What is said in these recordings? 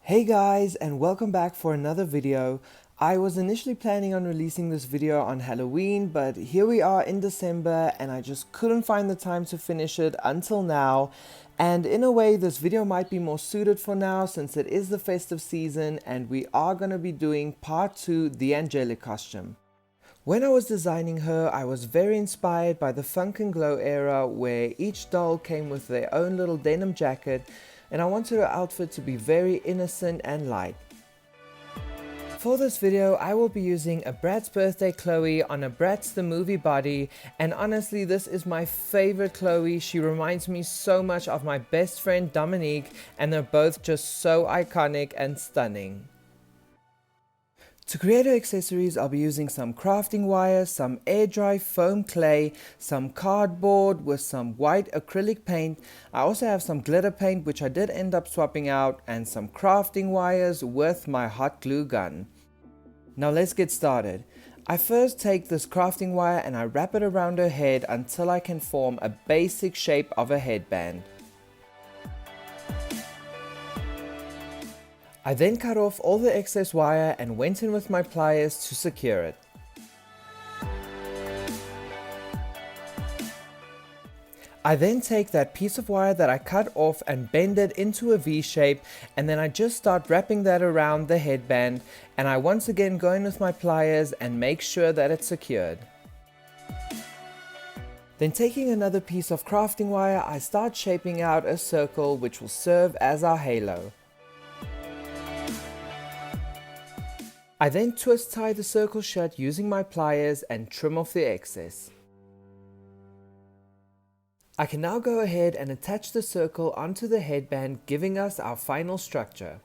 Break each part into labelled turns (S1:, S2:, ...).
S1: Hey guys, and welcome back for another video. I was initially planning on releasing this video on Halloween, but here we are in December and I just couldn't find the time to finish it until now. And in a way, this video might be more suited for now since it is the festive season and we are going to be doing part 2, the Angelic costume. When I was designing her, I was very inspired by the Funk and Glow era where each doll came with their own little denim jacket, and I wanted her outfit to be very innocent and light. For this video, I will be using a Bratz birthday Cloe on a Bratz the movie body, and honestly this is my favorite Cloe. She reminds me so much of my best friend Dominique, and they're both just so iconic and stunning. To create her accessories, I'll be using some crafting wire, some air dry foam clay, some cardboard with some white acrylic paint. I also have some glitter paint which I did end up swapping out, and some crafting wires with my hot glue gun. Now let's get started. I first take this crafting wire and I wrap it around her head until I can form a basic shape of a headband. I then cut off all the excess wire and went in with my pliers to secure it. I then take that piece of wire that I cut off and bend it into a V shape, and then I just start wrapping that around the headband, and I once again go in with my pliers and make sure that it's secured. Then taking another piece of crafting wire, I start shaping out a circle which will serve as our halo. I then twist tie the circle shut using my pliers and trim off the excess. I can now go ahead and attach the circle onto the headband, giving us our final structure.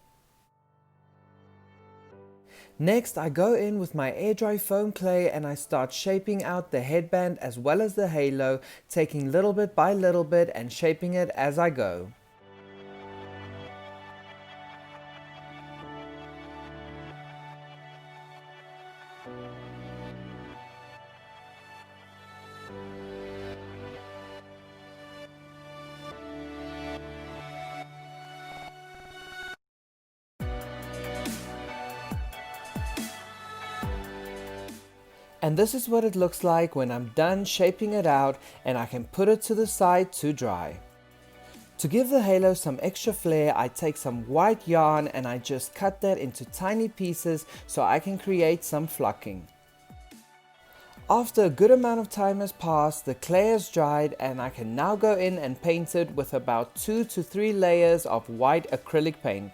S1: Next, I go in with my air dry foam clay and I start shaping out the headband as well as the halo, taking little bit by little bit and shaping it as I go. And this is what it looks like when I'm done shaping it out, and I can put it to the side to dry. To give the halo some extra flair, I take some white yarn and I just cut that into tiny pieces so I can create some flocking. After a good amount of time has passed, the clay has dried and I can now go in and paint it with about 2 to 3 layers of white acrylic paint.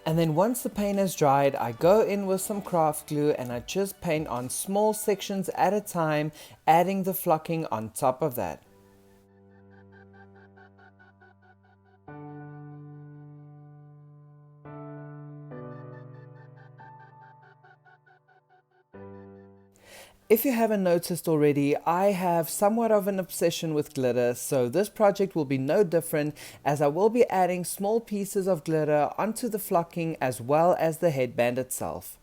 S1: And then once the paint has dried, I go in with some craft glue and I just paint on small sections at a time, adding the flocking on top of that. If you haven't noticed already, I have somewhat of an obsession with glitter, so this project will be no different, as I will be adding small pieces of glitter onto the flocking as well as the headband itself.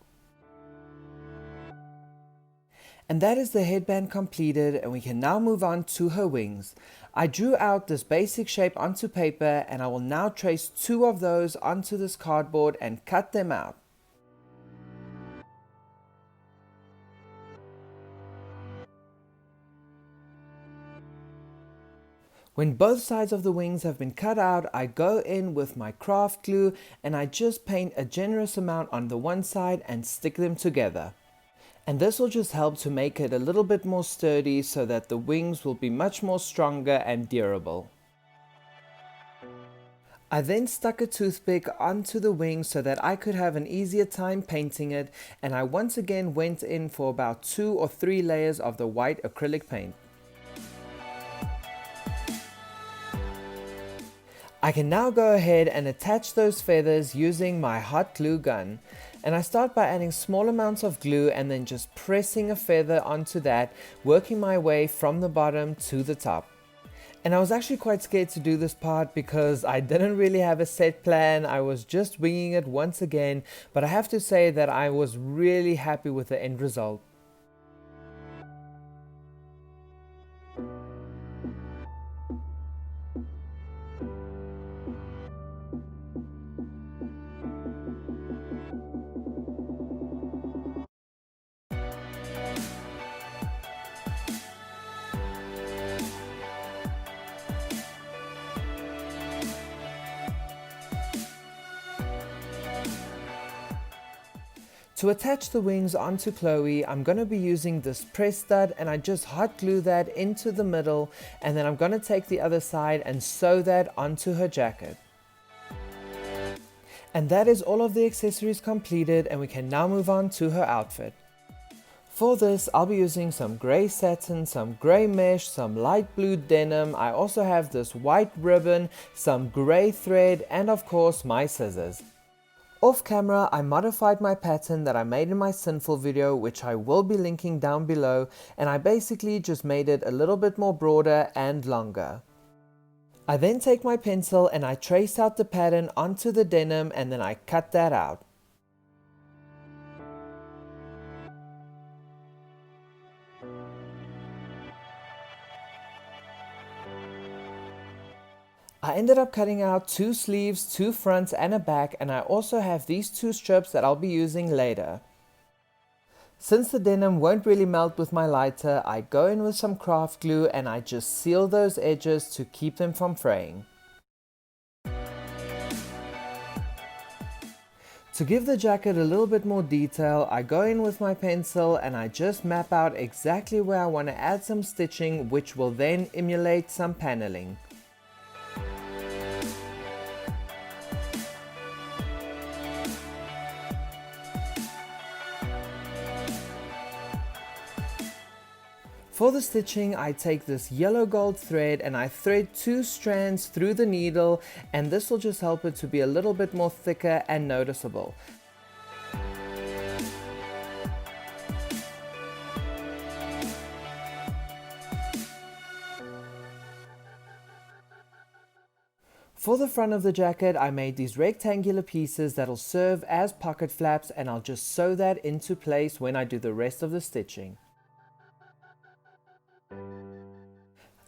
S1: And that is the headband completed, and we can now move on to her wings. I drew out this basic shape onto paper and I will now trace 2 of those onto this cardboard and cut them out. When both sides of the wings have been cut out, I go in with my craft glue and I just paint a generous amount on the one side and stick them together. And this will just help to make it a little bit more sturdy so that the wings will be much more stronger and durable. I then stuck a toothpick onto the wing so that I could have an easier time painting it, and I once again went in for about 2 or 3 layers of the white acrylic paint. I can now go ahead and attach those feathers using my hot glue gun, and I start by adding small amounts of glue and then just pressing a feather onto that, working my way from the bottom to the top. And I was actually quite scared to do this part because I didn't really have a set plan. I was just winging it once again, but I have to say that I was really happy with the end result. To attach the wings onto Chloe, I'm going to be using this press stud, and I just hot glue that into the middle, and then I'm going to take the other side and sew that onto her jacket. And that is all of the accessories completed, and we can now move on to her outfit. For this, I'll be using some grey satin, some grey mesh, some light blue denim. I also have this white ribbon, some grey thread, and of course my scissors. Off camera, I modified my pattern that I made in my Sinful video, which I will be linking down below, and I basically just made it a little bit more broader and longer. I then take my pencil and I trace out the pattern onto the denim, and then I cut that out. I ended up cutting out 2 sleeves, 2 fronts and a back, and I also have these 2 strips that I'll be using later. Since the denim won't really melt with my lighter, I go in with some craft glue and I just seal those edges to keep them from fraying. To give the jacket a little bit more detail, I go in with my pencil and I just map out exactly where I want to add some stitching, which will then emulate some paneling. For the stitching, I take this yellow gold thread and I thread 2 strands through the needle, and this will just help it to be a little bit more thicker and noticeable. For the front of the jacket, I made these rectangular pieces that'll serve as pocket flaps, and I'll just sew that into place when I do the rest of the stitching.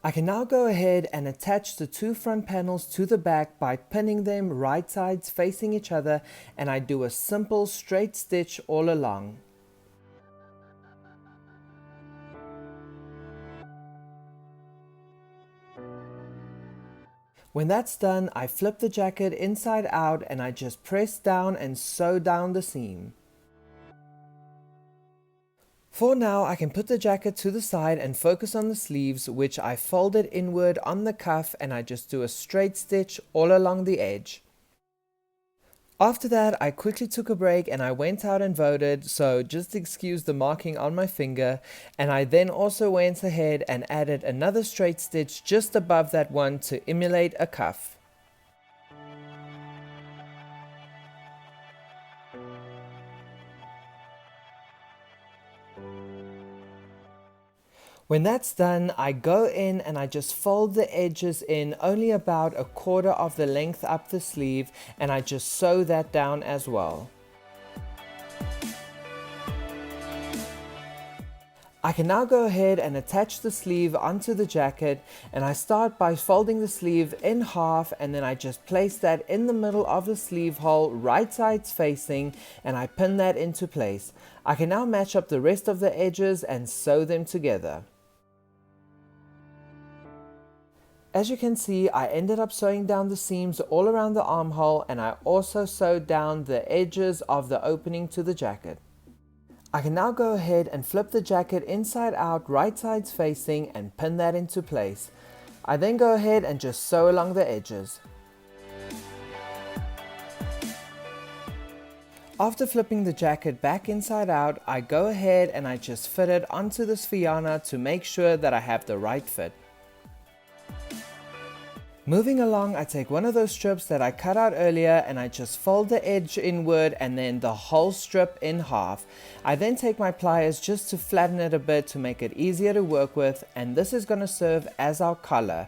S1: I can now go ahead and attach the 2 front panels to the back by pinning them right sides facing each other, and I do a simple straight stitch all along. When that's done, I flip the jacket inside out and I just press down and sew down the seam. For now, I can put the jacket to the side and focus on the sleeves, which I folded inward on the cuff, and I just do a straight stitch all along the edge. After that, I quickly took a break and I went out and voted, so just excuse the marking on my finger, and I then also went ahead and added another straight stitch just above that one to emulate a cuff. When that's done, I go in and I just fold the edges in only about 1/4 of the length up the sleeve, and I just sew that down as well. I can now go ahead and attach the sleeve onto the jacket, and I start by folding the sleeve in half, and then I just place that in the middle of the sleeve hole, right sides facing, and I pin that into place. I can now match up the rest of the edges and sew them together. As you can see, I ended up sewing down the seams all around the armhole, and I also sewed down the edges of the opening to the jacket. I can now go ahead and flip the jacket inside out, right sides facing, and pin that into place. I then go ahead and just sew along the edges. After flipping the jacket back inside out, I go ahead and I just fit it onto this Fiana to make sure that I have the right fit. Moving along, I take one of those strips that I cut out earlier and I just fold the edge inward and then the whole strip in half. I then take my pliers just to flatten it a bit to make it easier to work with, and this is going to serve as our collar.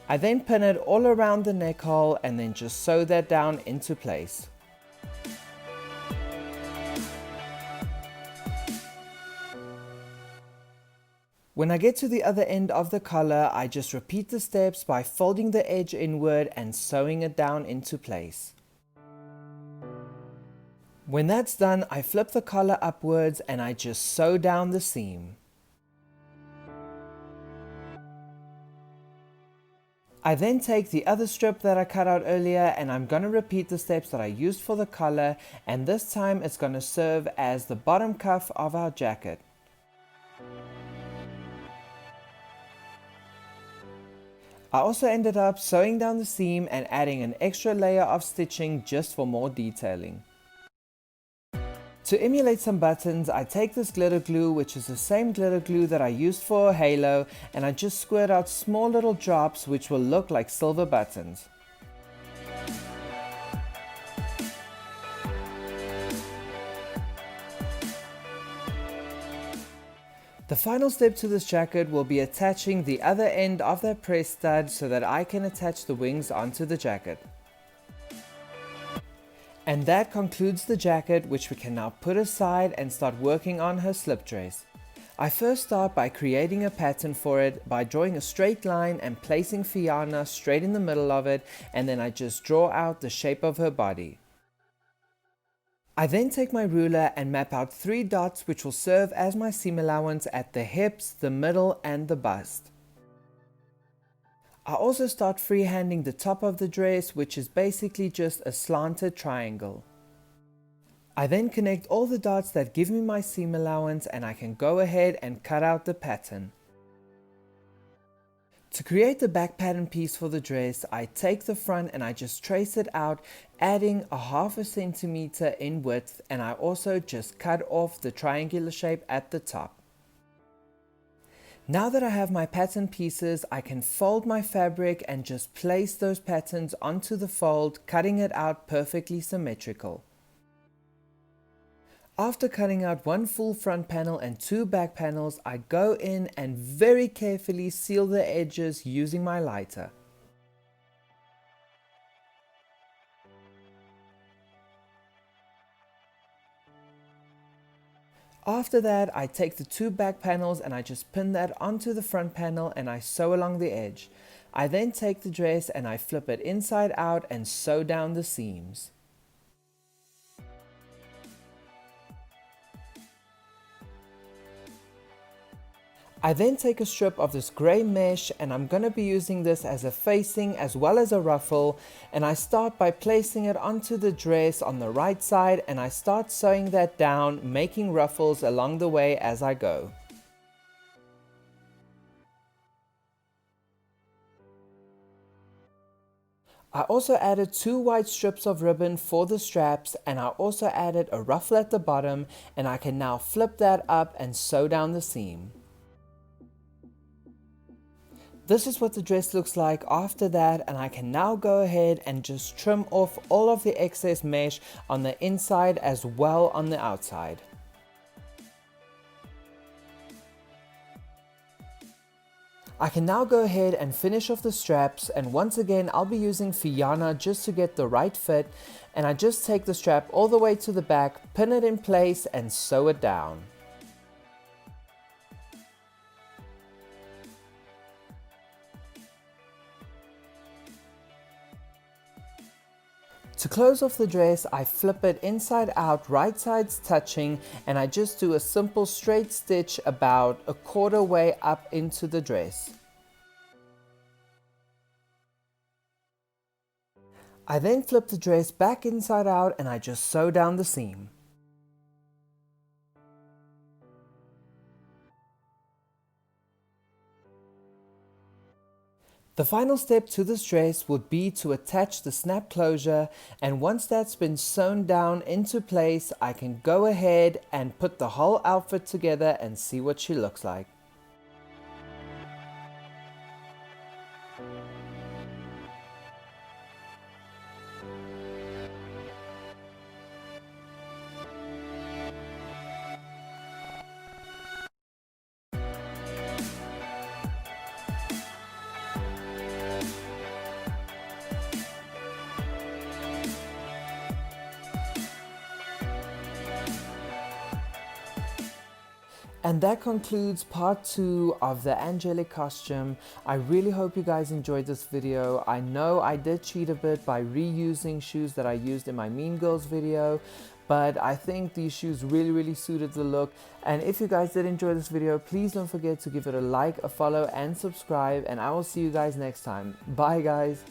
S1: I then pin it all around the neck hole and then just sew that down into place. When I get to the other end of the collar, I just repeat the steps by folding the edge inward and sewing it down into place. When that's done, I flip the collar upwards and I just sew down the seam. I then take the other strip that I cut out earlier and I'm going to repeat the steps that I used for the collar, and this time it's going to serve as the bottom cuff of our jacket. I also ended up sewing down the seam and adding an extra layer of stitching just for more detailing. To emulate some buttons, I take this glitter glue, which is the same glitter glue that I used for a halo, and I just squirt out small little drops which will look like silver buttons. The final step to this jacket will be attaching the other end of that press stud so that I can attach the wings onto the jacket. And that concludes the jacket, which we can now put aside and start working on her slip dress. I first start by creating a pattern for it by drawing a straight line and placing Fiona straight in the middle of it, and then I just draw out the shape of her body. I then take my ruler and map out 3 dots which will serve as my seam allowance at the hips, the middle and the bust. I also start freehanding the top of the dress, which is basically just a slanted triangle. I then connect all the dots that give me my seam allowance and I can go ahead and cut out the pattern. To create the back pattern piece for the dress, I take the front and I just trace it out, adding a 1/2 centimeter in width, and I also just cut off the triangular shape at the top. Now that I have my pattern pieces, I can fold my fabric and just place those patterns onto the fold, cutting it out perfectly symmetrical. After cutting out 1 full front panel and 2 back panels, I go in and very carefully seal the edges using my lighter. After that, I take the 2 back panels and I just pin that onto the front panel and I sew along the edge. I then take the dress and I flip it inside out and sew down the seams. I then take a strip of this grey mesh and I'm going to be using this as a facing as well as a ruffle, and I start by placing it onto the dress on the right side and I start sewing that down, making ruffles along the way as I go. I also added 2 white strips of ribbon for the straps, and I also added a ruffle at the bottom, and I can now flip that up and sew down the seam. This is what the dress looks like after that, and I can now go ahead and just trim off all of the excess mesh on the inside as well on the outside. I can now go ahead and finish off the straps, and once again I'll be using Fiona just to get the right fit, and I just take the strap all the way to the back, pin it in place and sew it down. To close off the dress, I flip it inside out, right sides touching, and I just do a simple straight stitch about a 1/4 way up into the dress. I then flip the dress back inside out and I just sew down the seam. The final step to this dress would be to attach the snap closure, and once that's been sewn down into place, I can go ahead and put the whole outfit together and see what she looks like. And that concludes part 2 of the Angelic costume. I really hope you guys enjoyed this video. I know I did cheat a bit by reusing shoes that I used in my Mean Girls video, but I think these shoes really suited the look. And if you guys did enjoy this video, please don't forget to give it a like, a follow, and subscribe, and I will see you guys next time. Bye guys.